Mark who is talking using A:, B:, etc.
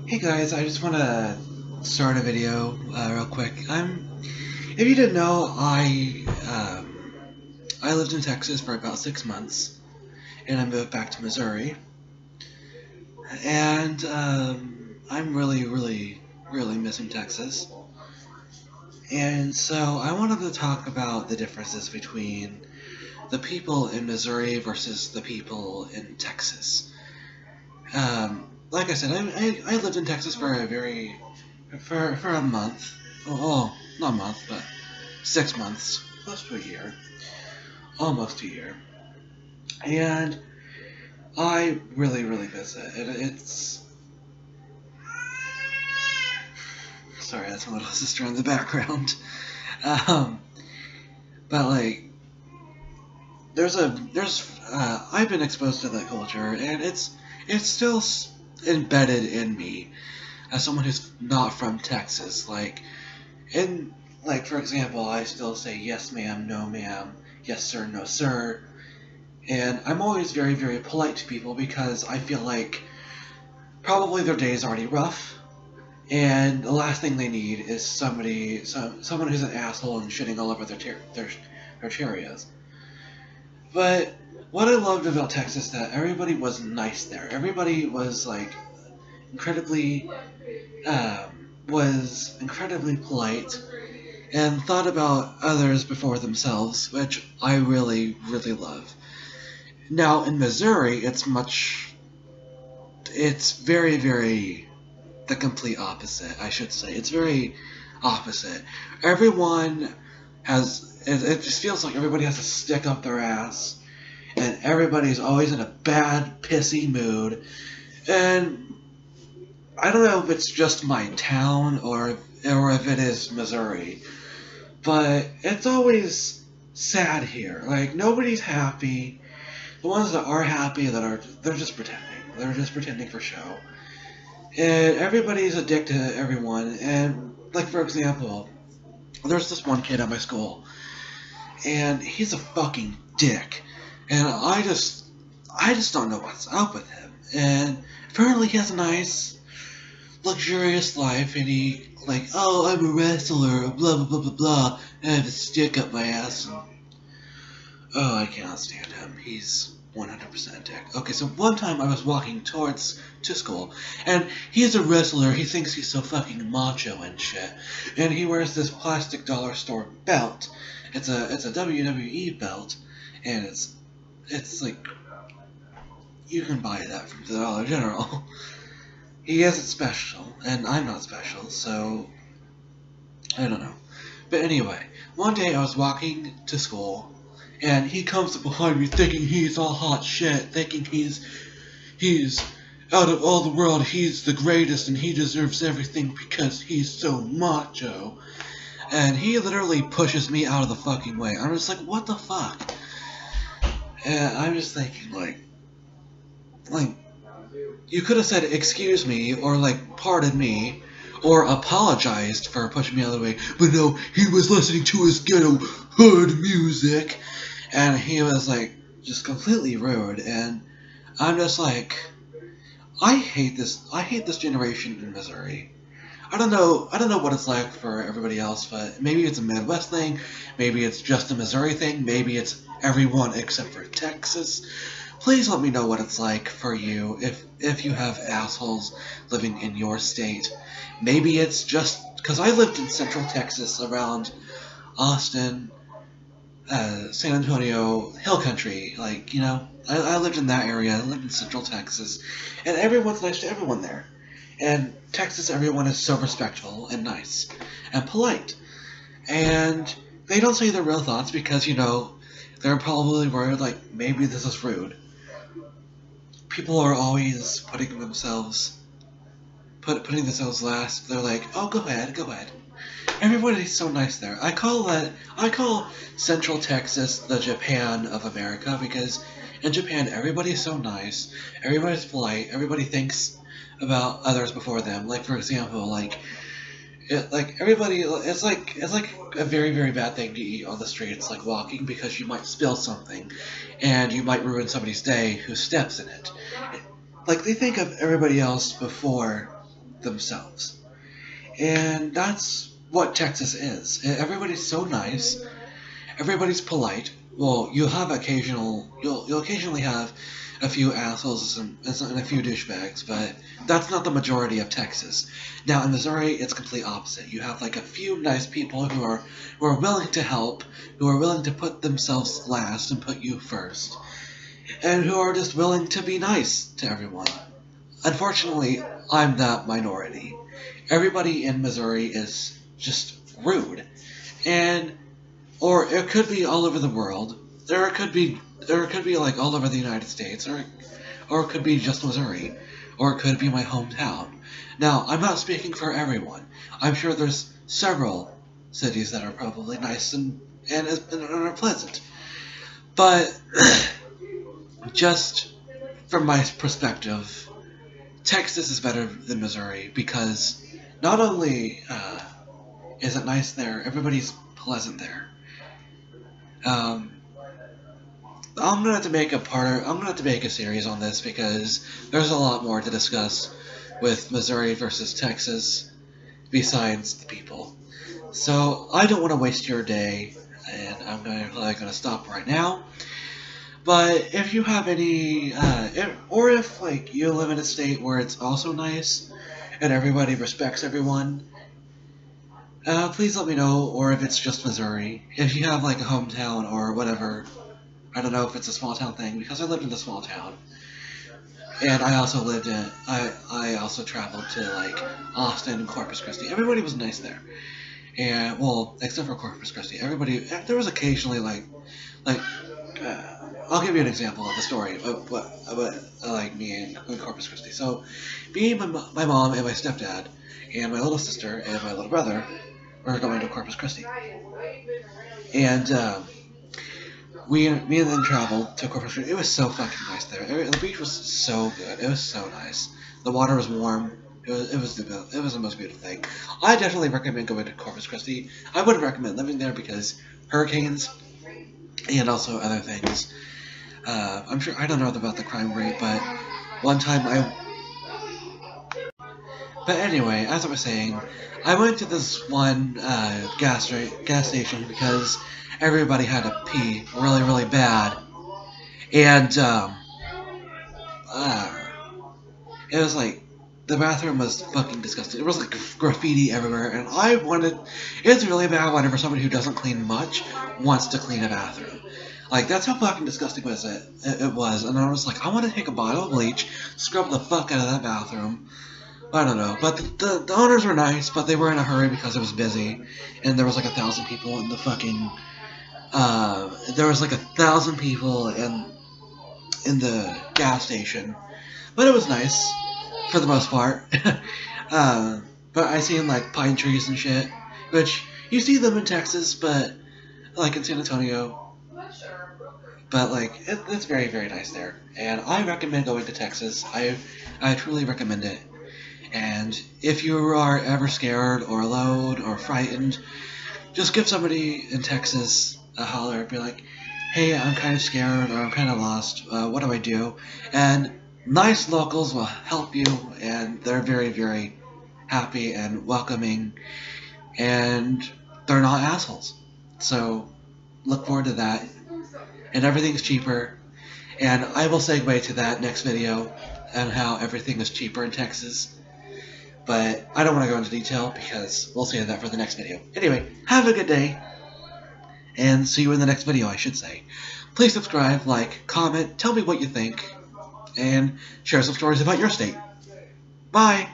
A: Hey guys, I just want to start a video real quick. If you didn't know, I lived in Texas for about 6 months, and I moved back to Missouri, and I'm really missing Texas. And so I wanted to talk about the differences between the people in Missouri versus the people in Texas. Like I said, I lived in Texas for for a month. Oh, not a month, but 6 months, close to a year, almost a year, and I really miss it. It's sorry, that's my little sister in the background. Um, but like, I've been exposed to that culture, and it's still embedded in me as someone who's not from Texas. In for example, I still say yes ma'am, no ma'am, yes sir, no sir. And I'm always very polite to people because I feel like probably their day is already rough, and the last thing they need is someone who's an asshole and shitting all over their Cheerios. But what I loved about Texas is that everybody was nice there. Everybody was incredibly incredibly polite and thought about others before themselves, which I really love. Now in Missouri, it's very the complete opposite, I should say. It's very opposite. Everyone it just feels like everybody has to stick up their ass, and everybody's always in a bad, pissy mood. And I don't know if it's just my town or if it is Missouri, but it's always sad here. Like, nobody's happy. The ones that are happy, they're just pretending. They're just pretending for show. And everybody's a dick to everyone. And like, for example, there's this one kid at my school, and he's a fucking dick. And I just don't know what's up with him. And apparently he has a nice, luxurious life, and he oh, I'm a wrestler, blah blah blah blah blah. And I have a stick up my ass. And, oh, I cannot stand him. He's 100% a dick. Okay, so one time I was walking to school, and he's a wrestler. He thinks he's so fucking macho and shit, and he wears this plastic dollar store belt. It's a WWE belt, and it's like you can buy that from the Dollar General. He isn't special, and I'm not special, so I don't know. But anyway, one day I was walking to school, and he comes up behind me thinking he's all hot shit, thinking he's out of all the world, he's the greatest, and he deserves everything because he's so macho. And he literally pushes me out of the fucking way. I'm just like, what the fuck? And I'm just thinking, like, you could have said excuse me, or pardon me, or apologized for pushing me out of the way, but no, he was listening to his ghetto hood music, and he was just completely rude. And I'm just like, I hate this generation in Missouri. I don't know what it's like for everybody else, but maybe it's a Midwest thing, maybe it's just a Missouri thing, maybe it's everyone except for Texas. Please let me know what it's like for you if you have assholes living in your state. Maybe it's just because I lived in Central Texas around Austin, San Antonio, Hill Country. I lived in that area. I lived in Central Texas, and everyone's nice to everyone there. And Texas, everyone is so respectful and nice and polite, and they don't say their real thoughts because they're probably worried maybe this is rude. People are always putting themselves last. They're like, oh, go ahead. Everybody's so nice there. I call Central Texas the Japan of America, because in Japan everybody's so nice, everybody's polite, everybody thinks about others before them. Like, for example, everybody, it's like a very bad thing to eat on the streets, like walking, because you might spill something, and you might ruin somebody's day who steps in it. Like, they think of everybody else before themselves. And that's what Texas is. Everybody's so nice. Everybody's polite. Well, you'll occasionally have a few assholes and a few douchebags, but that's not the majority of Texas. Now in Missouri, it's complete opposite. You have like a few nice people who are willing to help, who are willing to put themselves last and put you first, and who are just willing to be nice to everyone. Unfortunately, I'm that minority. Everybody in Missouri is just rude, or it could be all over the world. Or it could be like all over the United States, or it could be just Missouri, or it could be my hometown. Now, I'm not speaking for everyone. I'm sure there's several cities that are probably nice and are pleasant. But just from my perspective, Texas is better than Missouri because not only is it nice there, everybody's pleasant there. I'm gonna have to make a series on this because there's a lot more to discuss with Missouri versus Texas besides the people. So I don't want to waste your day, and I'm gonna stop right now. But if you have any, if like you live in a state where it's also nice and everybody respects everyone, please let me know. Or if it's just Missouri, if you have like a hometown or whatever. I don't know if it's a small town thing because I lived in a small town, and I also traveled to like Austin and Corpus Christi. Everybody was nice there, and well, except for Corpus Christi, there was occasionally I'll give you an example of the story of what like me in Corpus Christi. So, me, my mom, and my stepdad, and my little sister and my little brother were going to Corpus Christi, and me and them traveled to Corpus Christi. It was so fucking nice there. The beach was so good. It was so nice. The water was warm. It was the most beautiful thing. I definitely recommend going to Corpus Christi. I wouldn't recommend living there because hurricanes and also other things. I'm sure I don't know about the crime rate, but one time But anyway, as I was saying, I went to this one gas station because everybody had to pee really, really bad, and it was like the bathroom was fucking disgusting. There was like graffiti everywhere, and it's really bad whenever somebody who doesn't clean much wants to clean a bathroom. Like, that's how fucking disgusting it was, and I was like, I want to take a bottle of bleach, scrub the fuck out of that bathroom. I don't know, but the owners were nice, but they were in a hurry because it was busy, and there was like 1,000 people in the fucking, there was like 1,000 people in the station, but it was nice, for the most part. But I seen like pine trees and shit, which you see them in Texas, but like in San Antonio, but like it's very, very nice there, and I recommend going to Texas. I truly recommend it. And if you are ever scared or alone or frightened, just give somebody in Texas a holler and be like, hey, I'm kind of scared or I'm kind of lost. What do I do? And nice locals will help you, and they're very, very happy and welcoming, and they're not assholes. So look forward to that. And everything's cheaper. And I will segue to that next video on how everything is cheaper in Texas. But I don't want to go into detail because we'll save that for the next video. Anyway, have a good day, and see you in the next video, I should say. Please subscribe, like, comment, tell me what you think, and share some stories about your state. Bye!